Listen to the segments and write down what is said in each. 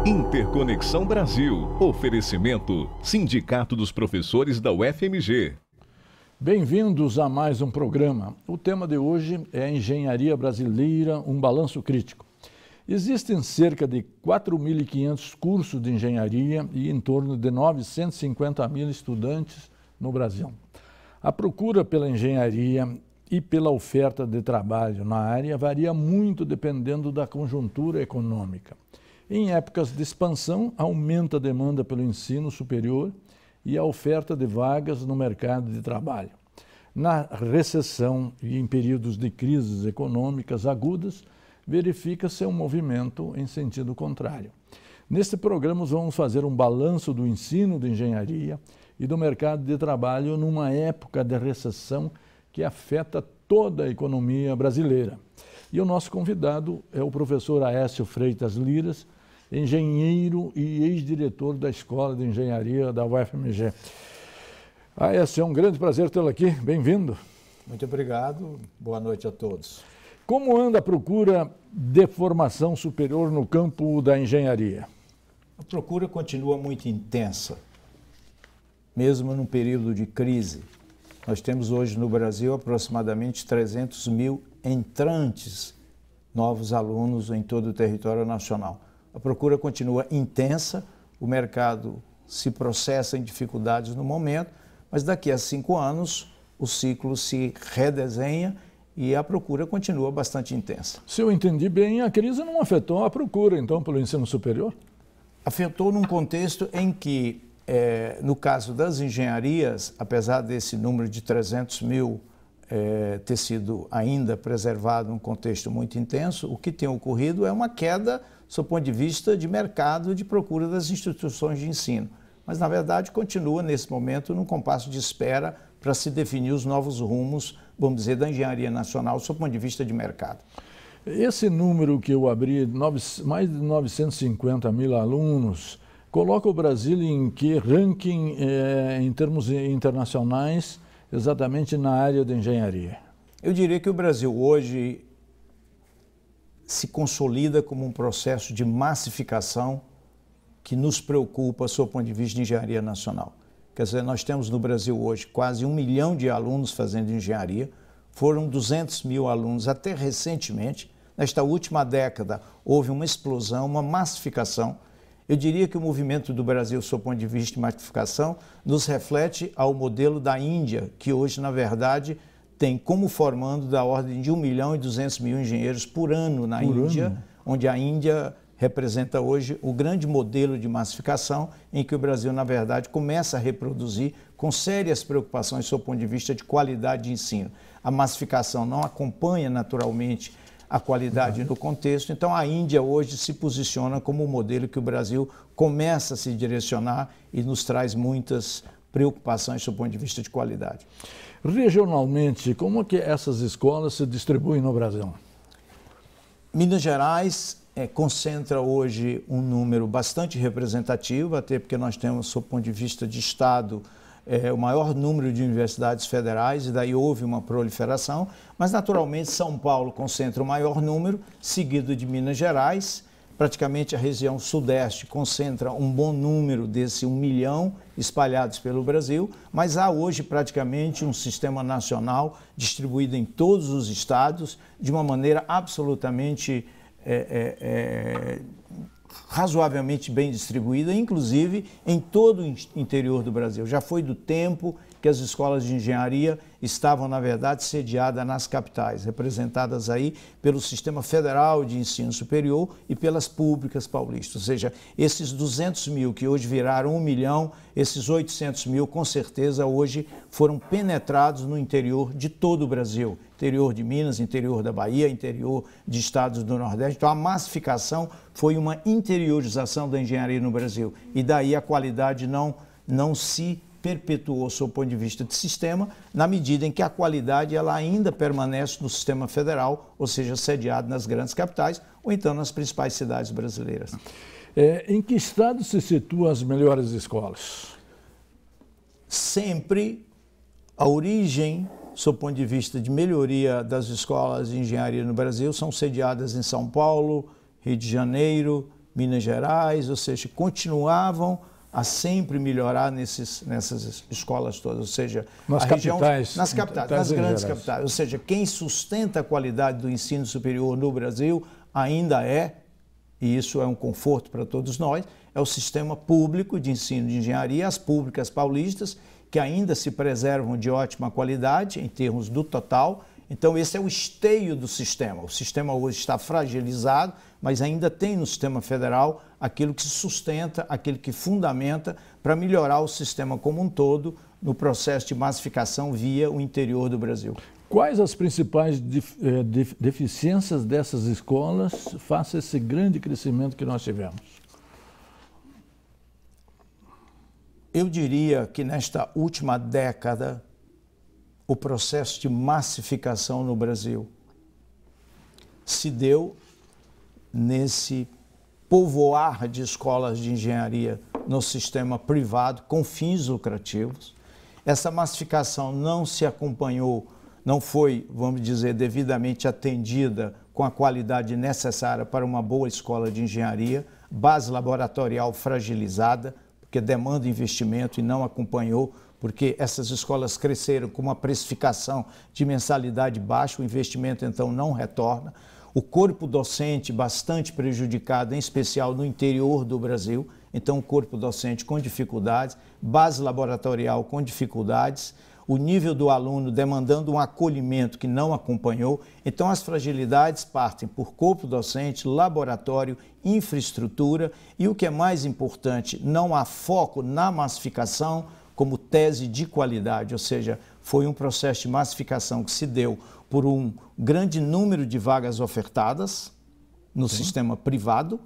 Interconexão Brasil. Oferecimento Sindicato dos Professores da UFMG. Bem-vindos a mais um programa. O tema de hoje é a Engenharia Brasileira, um balanço crítico. Existem cerca de 4.500 cursos de engenharia e em torno de 950 mil estudantes no Brasil. A procura pela engenharia e pela oferta de trabalho na área varia muito dependendo da conjuntura econômica. Em épocas de expansão, aumenta a demanda pelo ensino superior e a oferta de vagas no mercado de trabalho. Na recessão e em períodos de crises econômicas agudas, verifica-se um movimento em sentido contrário. Neste programa, vamos fazer um balanço do ensino de engenharia e do mercado de trabalho numa época de recessão que afeta toda a economia brasileira. E o nosso convidado é o professor Aécio Freitas Liras, engenheiro e ex-diretor da Escola de Engenharia da UFMG. Aécio, é um grande prazer tê-lo aqui. Bem-vindo. Muito obrigado. Boa noite a todos. Como anda a procura de formação superior no campo da engenharia? A procura continua muito intensa, mesmo num período de crise. Nós temos hoje no Brasil aproximadamente 300 mil entrantes, novos alunos em todo o território nacional. A procura continua intensa, o mercado se processa em dificuldades no momento, mas daqui a 5 anos o ciclo se redesenha e a procura continua bastante intensa. Se eu entendi bem, a crise não afetou a procura, então, pelo ensino superior? Afetou num contexto em que, no caso das engenharias, apesar desse número de 300 mil ter sido ainda preservado num contexto muito intenso, o que tem ocorrido é uma queda, do ponto de vista de mercado de procura das instituições de ensino. Mas, na verdade, continua, nesse momento, num compasso de espera para se definir os novos rumos, vamos dizer, da engenharia nacional, do ponto de vista de mercado. Esse número que eu abri, mais de 950 mil alunos, coloca o Brasil em que ranking em termos internacionais, exatamente na área de engenharia? Eu diria que o Brasil hoje se consolida como um processo de massificação que nos preocupa, sob o ponto de vista de engenharia nacional. Quer dizer, nós temos no Brasil hoje quase 1 milhão de alunos fazendo engenharia, foram 200 mil alunos até recentemente. Nesta última década houve uma explosão, uma massificação. Eu diria que o movimento do Brasil, sob o ponto de vista de massificação, nos reflete ao modelo da Índia, que hoje, na verdade, tem como formando da ordem de 1 milhão e 200 mil engenheiros por ano na Índia, onde a Índia representa hoje o grande modelo de massificação em que o Brasil, na verdade, começa a reproduzir com sérias preocupações sob o ponto de vista de qualidade de ensino. A massificação não acompanha naturalmente a qualidade no contexto, então a Índia hoje se posiciona como o modelo que o Brasil começa a se direcionar e nos traz muitas preocupações sob o ponto de vista de qualidade. Regionalmente, como é que essas escolas se distribuem no Brasil? Minas Gerais concentra hoje um número bastante representativo, até porque nós temos, sob o ponto de vista de Estado, o maior número de universidades federais, e daí houve uma proliferação, mas naturalmente São Paulo concentra o maior número, seguido de Minas Gerais. Praticamente a região sudeste concentra um bom número desse 1 milhão espalhados pelo Brasil, mas há hoje praticamente um sistema nacional distribuído em todos os estados de uma maneira absolutamente razoavelmente bem distribuída, inclusive em todo o interior do Brasil. Já foi do tempo que as escolas de engenharia estavam, na verdade, sediadas nas capitais, representadas aí pelo Sistema Federal de Ensino Superior e pelas públicas paulistas. Ou seja, esses 200 mil que hoje viraram 1 milhão, esses 800 mil, com certeza, hoje foram penetrados no interior de todo o Brasil. Interior de Minas, interior da Bahia, interior de estados do Nordeste. Então, a massificação foi uma interiorização da engenharia no Brasil. E daí a qualidade não se perpetuou sob o ponto de vista de sistema, na medida em que a qualidade ela ainda permanece no sistema federal, ou seja, sediado nas grandes capitais ou então nas principais cidades brasileiras. Em que estado se situam as melhores escolas? Sempre a origem, sob o ponto de vista de melhoria das escolas de engenharia no Brasil, são sediadas em São Paulo, Rio de Janeiro, Minas Gerais, ou seja, continuavam a sempre melhorar nessas escolas todas, ou seja, nas capitais, nas grandes capitais. Ou seja, quem sustenta a qualidade do ensino superior no Brasil ainda é, e isso é um conforto para todos nós, é o sistema público de ensino de engenharia, as públicas paulistas, que ainda se preservam de ótima qualidade em termos do total. Então, esse é o esteio do sistema. O sistema hoje está fragilizado, mas ainda tem no sistema federal aquilo que sustenta, aquilo que fundamenta para melhorar o sistema como um todo no processo de massificação via o interior do Brasil. Quais as principais deficiências dessas escolas face a esse grande crescimento que nós tivemos? Eu diria que nesta última década, o processo de massificação no Brasil se deu nesse povoar de escolas de engenharia no sistema privado com fins lucrativos. Essa massificação não se acompanhou, não foi, vamos dizer, devidamente atendida com a qualidade necessária para uma boa escola de engenharia, base laboratorial fragilizada, porque demanda investimento e não acompanhou, porque essas escolas cresceram com uma precificação de mensalidade baixa, o investimento então não retorna. O corpo docente bastante prejudicado, em especial no interior do Brasil, então o corpo docente com dificuldades, base laboratorial com dificuldades, o nível do aluno demandando um acolhimento que não acompanhou. Então as fragilidades partem por corpo docente, laboratório, infraestrutura e o que é mais importante, não há foco na massificação como tese de qualidade, ou seja, foi um processo de massificação que se deu por um grande número de vagas ofertadas no sistema privado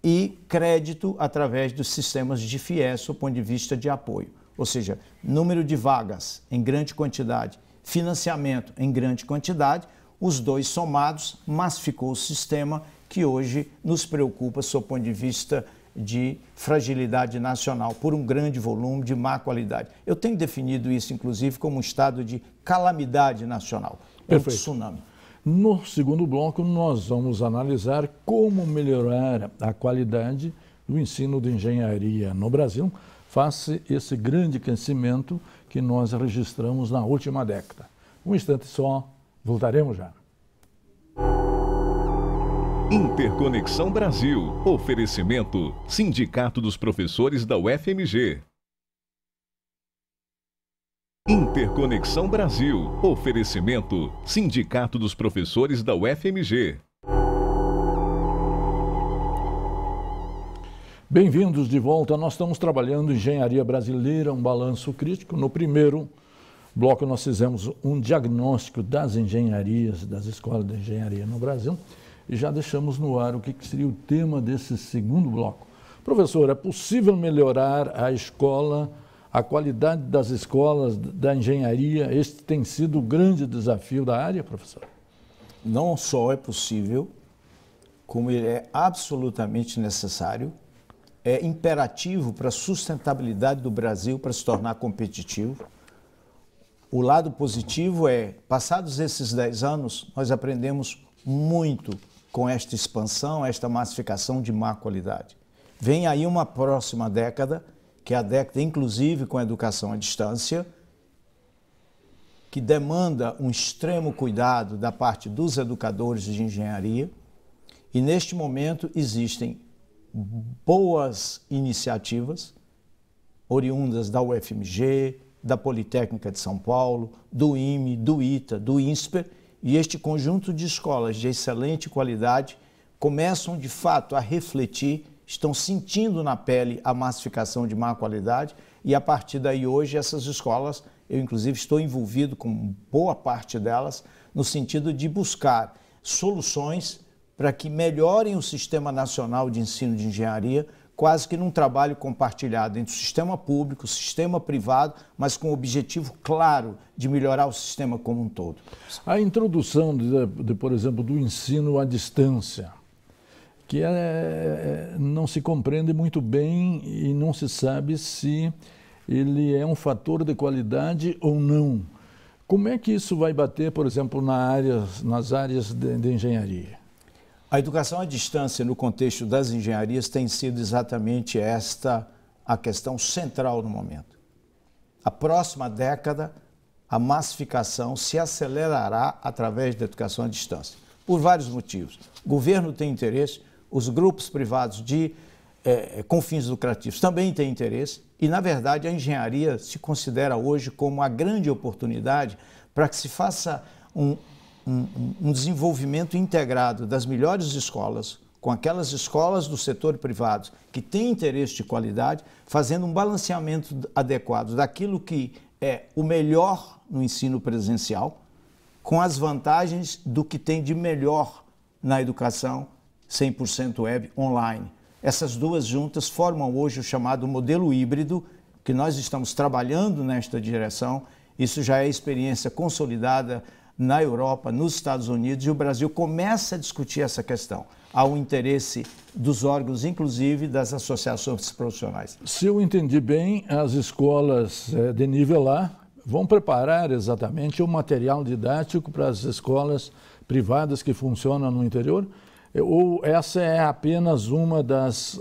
e crédito através dos sistemas de FIES, do ponto de vista de apoio. Ou seja, número de vagas em grande quantidade, financiamento em grande quantidade, os dois somados massificou o sistema que hoje nos preocupa, sob o ponto de vista de fragilidade nacional, por um grande volume de má qualidade. Eu tenho definido isso, inclusive, como um estado de calamidade nacional, um tsunami. No segundo bloco, nós vamos analisar como melhorar a qualidade do ensino de engenharia no Brasil, face a esse grande crescimento que nós registramos na última década. Um instante só, voltaremos já. Interconexão Brasil. Oferecimento: Sindicato dos Professores da UFMG. Interconexão Brasil. Oferecimento: Sindicato dos Professores da UFMG. Bem-vindos de volta. Nós estamos trabalhando Engenharia Brasileira, um balanço crítico. No primeiro bloco nós fizemos um diagnóstico das engenharias, das escolas de engenharia no Brasil e já deixamos no ar o que seria o tema desse segundo bloco. Professor, é possível melhorar a escola, a qualidade das escolas da engenharia? Este tem sido o grande desafio da área, professor? Não só é possível, como ele é absolutamente necessário. É imperativo para a sustentabilidade do Brasil, para se tornar competitivo. O lado positivo é, passados esses 10 anos, nós aprendemos muito com esta expansão, esta massificação de má qualidade. Vem aí uma próxima década, que é a década, inclusive, com a educação à distância, que demanda um extremo cuidado da parte dos educadores de engenharia. E, neste momento, existem boas iniciativas oriundas da UFMG, da Politécnica de São Paulo, do IME, do ITA, do INSPER, e este conjunto de escolas de excelente qualidade começam de fato a refletir, estão sentindo na pele a massificação de má qualidade e a partir daí hoje essas escolas, eu inclusive estou envolvido com boa parte delas no sentido de buscar soluções para que melhorem o Sistema Nacional de Ensino de Engenharia, quase que num trabalho compartilhado entre o sistema público, o sistema privado, mas com o objetivo claro de melhorar o sistema como um todo. A introdução, por exemplo, do ensino à distância, que não se compreende muito bem e não se sabe se ele é um fator de qualidade ou não. Como é que isso vai bater, por exemplo, nas áreas de engenharia? A educação à distância no contexto das engenharias tem sido exatamente esta a questão central no momento. A próxima década, a massificação se acelerará através da educação à distância, por vários motivos. O governo tem interesse, os grupos privados com fins lucrativos também têm interesse e, na verdade, a engenharia se considera hoje como a grande oportunidade para que se faça um desenvolvimento integrado das melhores escolas, com aquelas escolas do setor privado que têm interesse de qualidade, fazendo um balanceamento adequado daquilo que é o melhor no ensino presencial, com as vantagens do que tem de melhor na educação 100% web online. Essas duas juntas formam hoje o chamado modelo híbrido, que nós estamos trabalhando nesta direção. Isso já é experiência consolidada na Europa, nos Estados Unidos, e o Brasil começa a discutir essa questão. Há um interesse dos órgãos, inclusive das associações profissionais. Se eu entendi bem, as escolas de nível A vão preparar exatamente o material didático para as escolas privadas que funcionam no interior? Ou essa é apenas uma das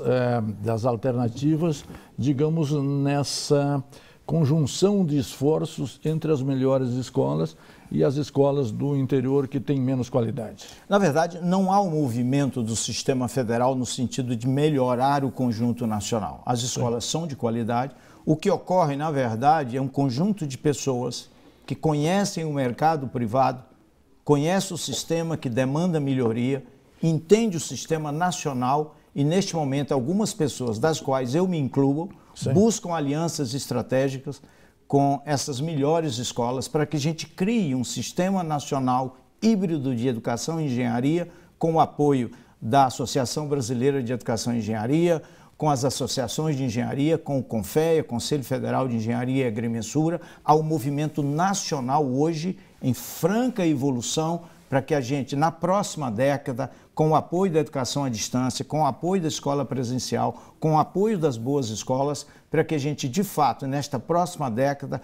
alternativas, digamos, nessa conjunção de esforços entre as melhores escolas e as escolas do interior que têm menos qualidade? Na verdade, não há um movimento do sistema federal no sentido de melhorar o conjunto nacional. As escolas são de qualidade. O que ocorre, na verdade, é um conjunto de pessoas que conhecem o mercado privado, conhecem o sistema que demanda melhoria, entende o sistema nacional e, neste momento, algumas pessoas, das quais eu me incluo, buscam alianças estratégicas com essas melhores escolas para que a gente crie um sistema nacional híbrido de educação e engenharia com o apoio da Associação Brasileira de Educação e Engenharia, com as associações de engenharia, com o CONFEA, Conselho Federal de Engenharia e Agrimensura, ao movimento nacional hoje em franca evolução para que a gente, na próxima década, com o apoio da educação à distância, com o apoio da escola presencial, com o apoio das boas escolas, para que a gente, de fato, nesta próxima década,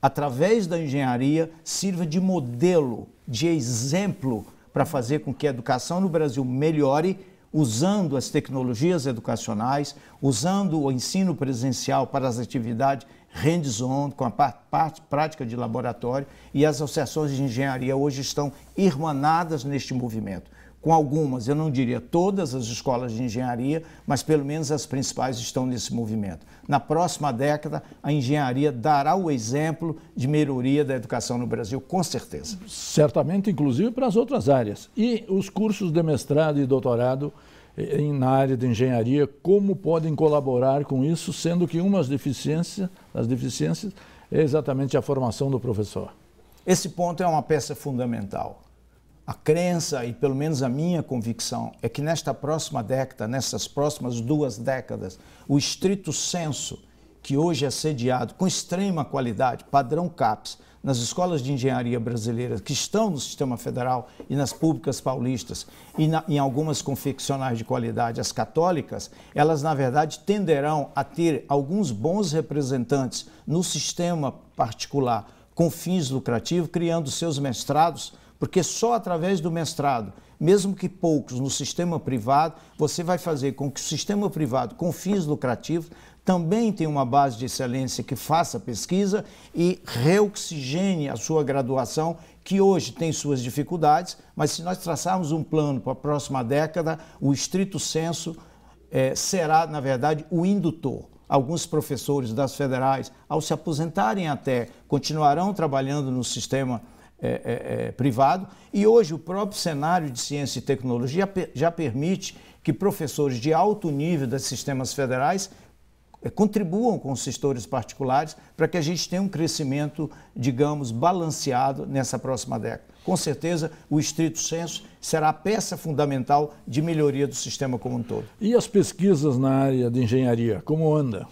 através da engenharia, sirva de modelo, de exemplo, para fazer com que a educação no Brasil melhore, usando as tecnologias educacionais, usando o ensino presencial para as atividades hands-on, com a parte prática de laboratório, e as associações de engenharia hoje estão irmanadas neste movimento. Com algumas, eu não diria todas as escolas de engenharia, mas pelo menos as principais estão nesse movimento. Na próxima década, a engenharia dará o exemplo de melhoria da educação no Brasil, com certeza. Certamente, inclusive, para as outras áreas. E os cursos de mestrado e doutorado na área de engenharia, como podem colaborar com isso, sendo que uma das deficiências é exatamente a formação do professor? Esse ponto é uma peça fundamental. A crença, e pelo menos a minha convicção, é que nesta próxima década, nessas próximas 2 décadas, o estrito senso, que hoje é sediado com extrema qualidade, padrão CAPES, nas escolas de engenharia brasileiras que estão no sistema federal e nas públicas paulistas e em algumas confeccionais de qualidade, as católicas, elas na verdade tenderão a ter alguns bons representantes no sistema particular com fins lucrativos, criando seus mestrados, porque só através do mestrado, mesmo que poucos no sistema privado, você vai fazer com que o sistema privado com fins lucrativos também tenha uma base de excelência que faça pesquisa e reoxigene a sua graduação, que hoje tem suas dificuldades, mas se nós traçarmos um plano para a próxima década, o estrito senso será, na verdade, o indutor. Alguns professores das federais, ao se aposentarem até, continuarão trabalhando no sistema privado, e hoje o próprio cenário de ciência e tecnologia já permite que professores de alto nível dos sistemas federais contribuam com os setores particulares para que a gente tenha um crescimento, digamos, balanceado nessa próxima década. Com certeza, o estrito senso será a peça fundamental de melhoria do sistema como um todo. E as pesquisas na área de engenharia, como anda?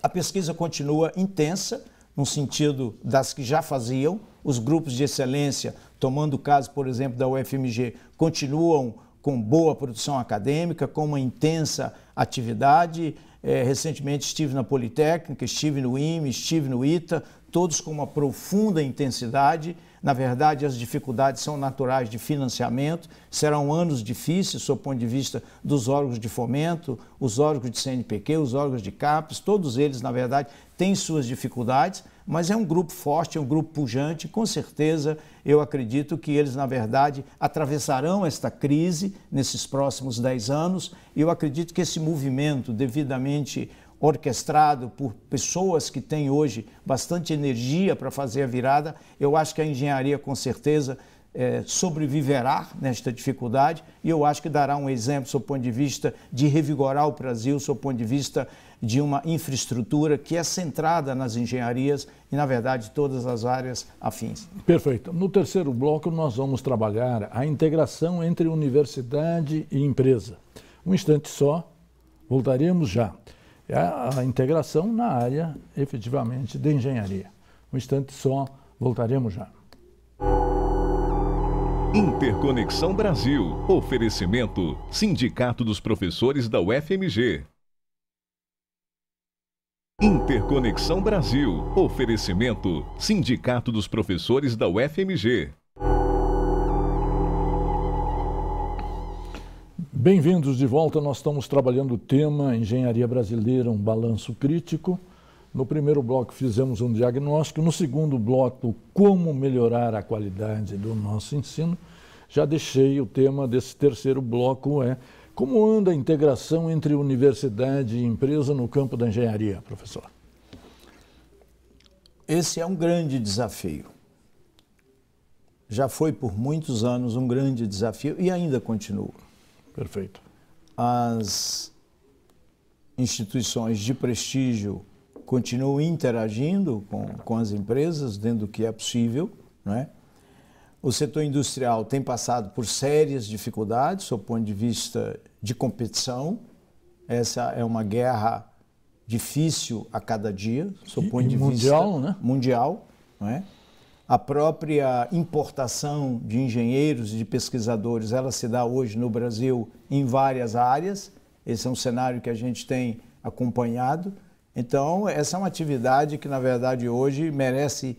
A pesquisa continua intensa, no sentido das que já faziam. Os grupos de excelência, tomando o caso, por exemplo, da UFMG, continuam com boa produção acadêmica, com uma intensa atividade. Recentemente estive na Politécnica, estive no IME, estive no ITA, todos com uma profunda intensidade Na verdade, as dificuldades são naturais de financiamento, serão anos difíceis, sob o ponto de vista dos órgãos de fomento, os órgãos de CNPq, os órgãos de CAPES, todos eles, na verdade, têm suas dificuldades, mas é um grupo forte, é um grupo pujante, com certeza eu acredito que eles, na verdade, atravessarão esta crise nesses próximos 10 anos, e eu acredito que esse movimento devidamente orquestrado por pessoas que têm hoje bastante energia para fazer a virada, eu acho que a engenharia com certeza sobreviverá nesta dificuldade, e eu acho que dará um exemplo, sob o ponto de vista de revigorar o Brasil, sob o ponto de vista de uma infraestrutura que é centrada nas engenharias e, na verdade, todas as áreas afins. Perfeito. No terceiro bloco, nós vamos trabalhar a integração entre universidade e empresa. Um instante só, voltaremos já. É a integração na área, efetivamente, de engenharia. Um instante só, voltaremos já. Interconexão Brasil. Oferecimento: Sindicato dos Professores da UFMG. Interconexão Brasil. Oferecimento: Sindicato dos Professores da UFMG. Bem-vindos de volta. Nós estamos trabalhando o tema Engenharia Brasileira, um balanço crítico. No primeiro bloco fizemos um diagnóstico, no segundo bloco, como melhorar a qualidade do nosso ensino. Já deixei o tema desse terceiro bloco, como anda a integração entre universidade e empresa no campo da engenharia, professor? Esse é um grande desafio. Já foi por muitos anos um grande desafio e ainda continua. Perfeito. As instituições de prestígio continuam interagindo com as empresas dentro do que é possível, não é? O setor industrial tem passado por sérias dificuldades, sob o ponto de vista de competição. Essa é uma guerra difícil a cada dia, sob o ponto de mundial, vista né? Mundial, não é? A própria importação de engenheiros e de pesquisadores, ela se dá hoje no Brasil em várias áreas. Esse é um cenário que a gente tem acompanhado. Então, essa é uma atividade que, na verdade, hoje merece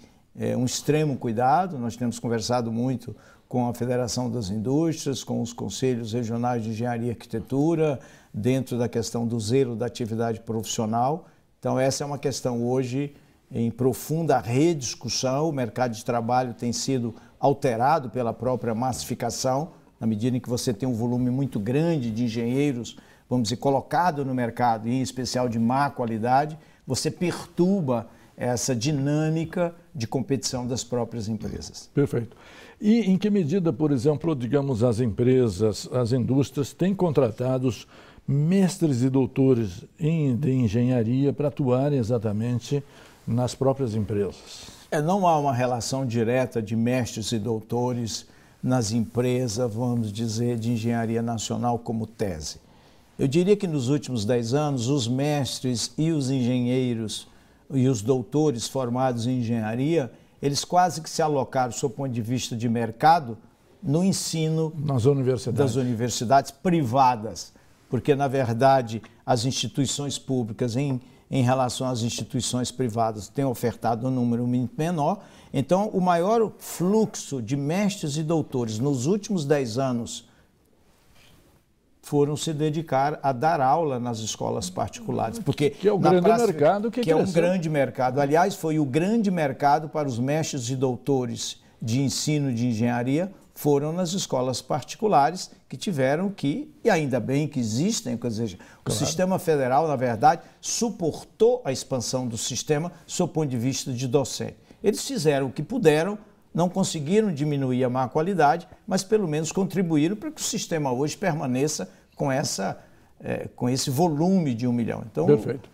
um extremo cuidado. Nós temos conversado muito com a Federação das Indústrias, com os Conselhos Regionais de Engenharia e Arquitetura, dentro da questão do zelo da atividade profissional. Então, essa é uma questão hoje em profunda rediscussão. O mercado de trabalho tem sido alterado pela própria massificação, na medida em que você tem um volume muito grande de engenheiros, vamos dizer, colocado no mercado, e em especial de má qualidade, você perturba essa dinâmica de competição das próprias empresas. Perfeito. E em que medida, por exemplo, digamos, as empresas, as indústrias têm contratados mestres e doutores de engenharia para atuarem exatamente nas próprias empresas? Não há uma relação direta de mestres e doutores nas empresas, vamos dizer, de engenharia nacional como tese. Eu diria que nos últimos 10 anos, os mestres e os engenheiros e os doutores formados em engenharia, eles quase que se alocaram, sob o ponto de vista de mercado, no ensino das universidades privadas, porque, na verdade, as instituições públicas, em relação às instituições privadas, têm ofertado um número muito menor. Então, o maior fluxo de mestres e doutores nos últimos 10 anos foram se dedicar a dar aula nas escolas particulares, porque que é o grande mercado que é um grande mercado. Aliás, foi o grande mercado para os mestres e doutores de ensino de engenharia, foram nas escolas particulares que tiveram que, e ainda bem que existem, quer dizer, o sistema federal, na verdade, suportou a expansão do sistema sob o ponto de vista de docente. Eles fizeram o que puderam, não conseguiram diminuir a má qualidade, mas pelo menos contribuíram para que o sistema hoje permaneça com esse volume de 1 milhão. Então, perfeito.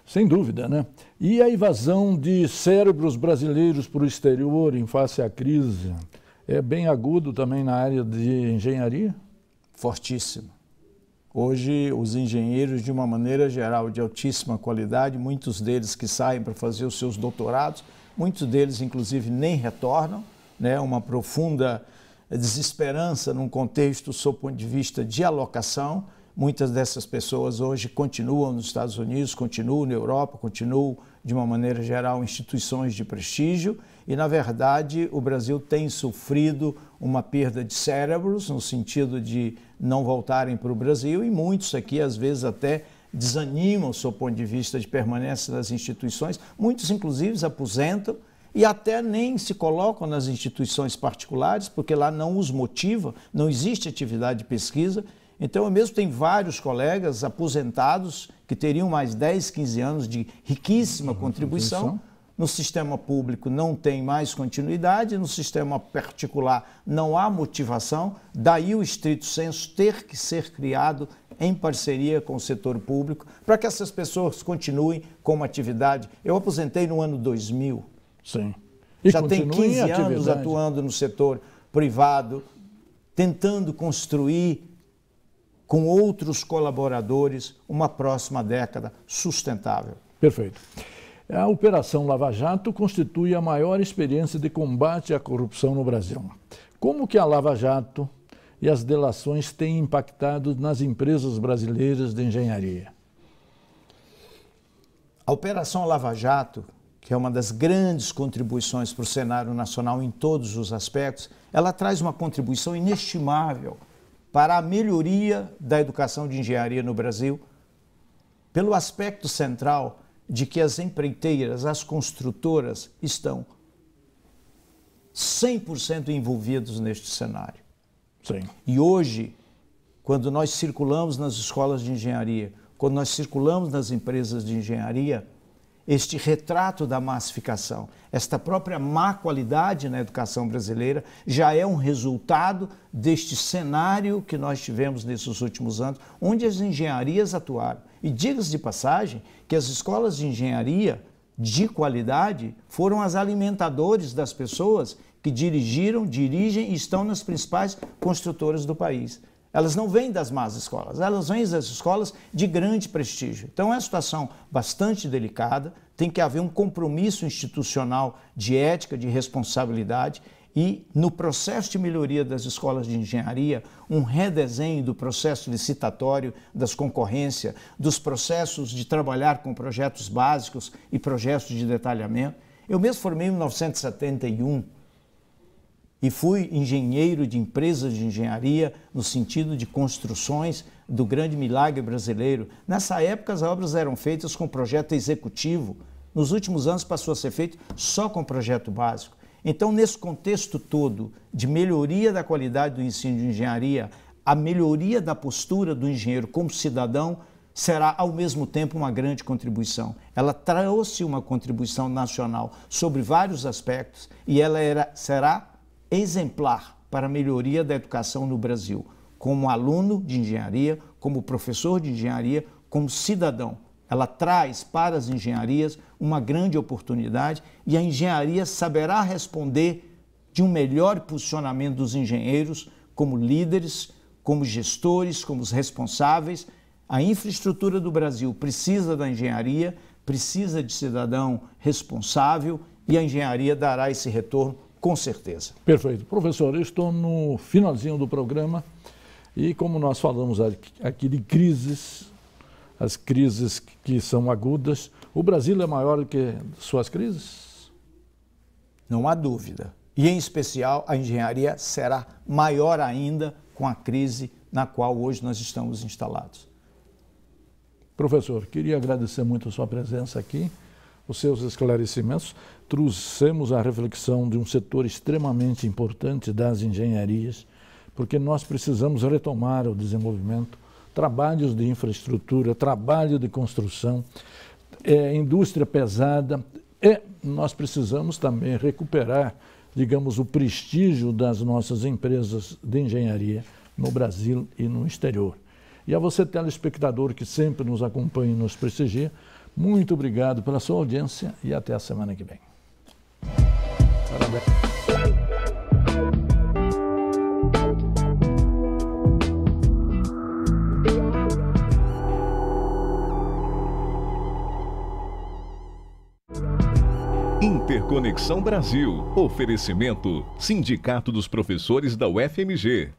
Sem dúvida, né? E a evasão de cérebros brasileiros para o exterior em face à crise é bem agudo também na área de engenharia? Fortíssimo. Hoje, os engenheiros, de uma maneira geral, de altíssima qualidade, muitos deles que saem para fazer os seus doutorados, muitos deles, inclusive, nem retornam, né? Uma profunda desesperança num contexto, sob o ponto de vista de alocação. Muitas dessas pessoas hoje continuam nos Estados Unidos, continuam na Europa, continuam, de uma maneira geral, instituições de prestígio e, na verdade, o Brasil tem sofrido uma perda de cérebros, no sentido de não voltarem para o Brasil, e muitos aqui, às vezes, até desanimam o seu ponto de vista de permanência nas instituições, muitos, inclusive, se aposentam e até nem se colocam nas instituições particulares, porque lá não os motiva, não existe atividade de pesquisa. Então, eu mesmo tenho vários colegas aposentados que teriam mais 10, 15 anos de riquíssima contribuição. No sistema público não tem mais continuidade, no sistema particular não há motivação, daí o estrito senso ter que ser criado em parceria com o setor público para que essas pessoas continuem com uma atividade. Eu aposentei no ano 2000. Sim. E já tem 15 anos atuando no setor privado, tentando construir com outros colaboradores uma próxima década sustentável. Perfeito. A Operação Lava Jato constitui a maior experiência de combate à corrupção no Brasil. Como que a Lava Jato e as delações têm impactado nas empresas brasileiras de engenharia? A Operação Lava Jato, que é uma das grandes contribuições para o cenário nacional em todos os aspectos, ela traz uma contribuição inestimável para a melhoria da educação de engenharia no Brasil, pelo aspecto central de que as empreiteiras, as construtoras estão 100% envolvidos neste cenário. Sim. E hoje, quando nós circulamos nas escolas de engenharia, quando nós circulamos nas empresas de engenharia, este retrato da massificação, esta própria má qualidade na educação brasileira já é um resultado deste cenário que nós tivemos nesses últimos anos, onde as engenharias atuaram. E diga-se de passagem que as escolas de engenharia de qualidade foram as alimentadoras das pessoas que dirigem e estão nas principais construtoras do país. Elas não vêm das más escolas, elas vêm das escolas de grande prestígio. Então é uma situação bastante delicada, tem que haver um compromisso institucional de ética, de responsabilidade e, no processo de melhoria das escolas de engenharia, um redesenho do processo licitatório, das concorrências, dos processos de trabalhar com projetos básicos e projetos de detalhamento. Eu mesmo formei em 1971, e fui engenheiro de empresas de engenharia no sentido de construções do grande milagre brasileiro. Nessa época, as obras eram feitas com projeto executivo. Nos últimos anos, passou a ser feito só com projeto básico. Então, nesse contexto todo de melhoria da qualidade do ensino de engenharia, a melhoria da postura do engenheiro como cidadão será, ao mesmo tempo, uma grande contribuição. Ela trouxe uma contribuição nacional sobre vários aspectos e ela será exemplar para a melhoria da educação no Brasil, como aluno de engenharia, como professor de engenharia, como cidadão. Ela traz para as engenharias uma grande oportunidade e a engenharia saberá responder de um melhor posicionamento dos engenheiros como líderes, como gestores, como os responsáveis. A infraestrutura do Brasil precisa da engenharia, precisa de cidadão responsável e a engenharia dará esse retorno com certeza. Perfeito. Professor, eu estou no finalzinho do programa e como nós falamos aqui de crises, as crises que são agudas, o Brasil é maior do que suas crises? Não há dúvida. E, em especial, a engenharia será maior ainda com a crise na qual hoje nós estamos instalados. Professor, queria agradecer muito a sua presença aqui, os seus esclarecimentos. Trouxemos a reflexão de um setor extremamente importante das engenharias, porque nós precisamos retomar o desenvolvimento, trabalhos de infraestrutura, trabalho de construção, indústria pesada, e nós precisamos também recuperar, digamos, o prestígio das nossas empresas de engenharia no Brasil e no exterior. E a você, telespectador, que sempre nos acompanha e nos prestigia, muito obrigado pela sua audiência e até a semana que vem. Parabéns. Interconexão Brasil. Oferecimento: Sindicato dos Professores da UFMG.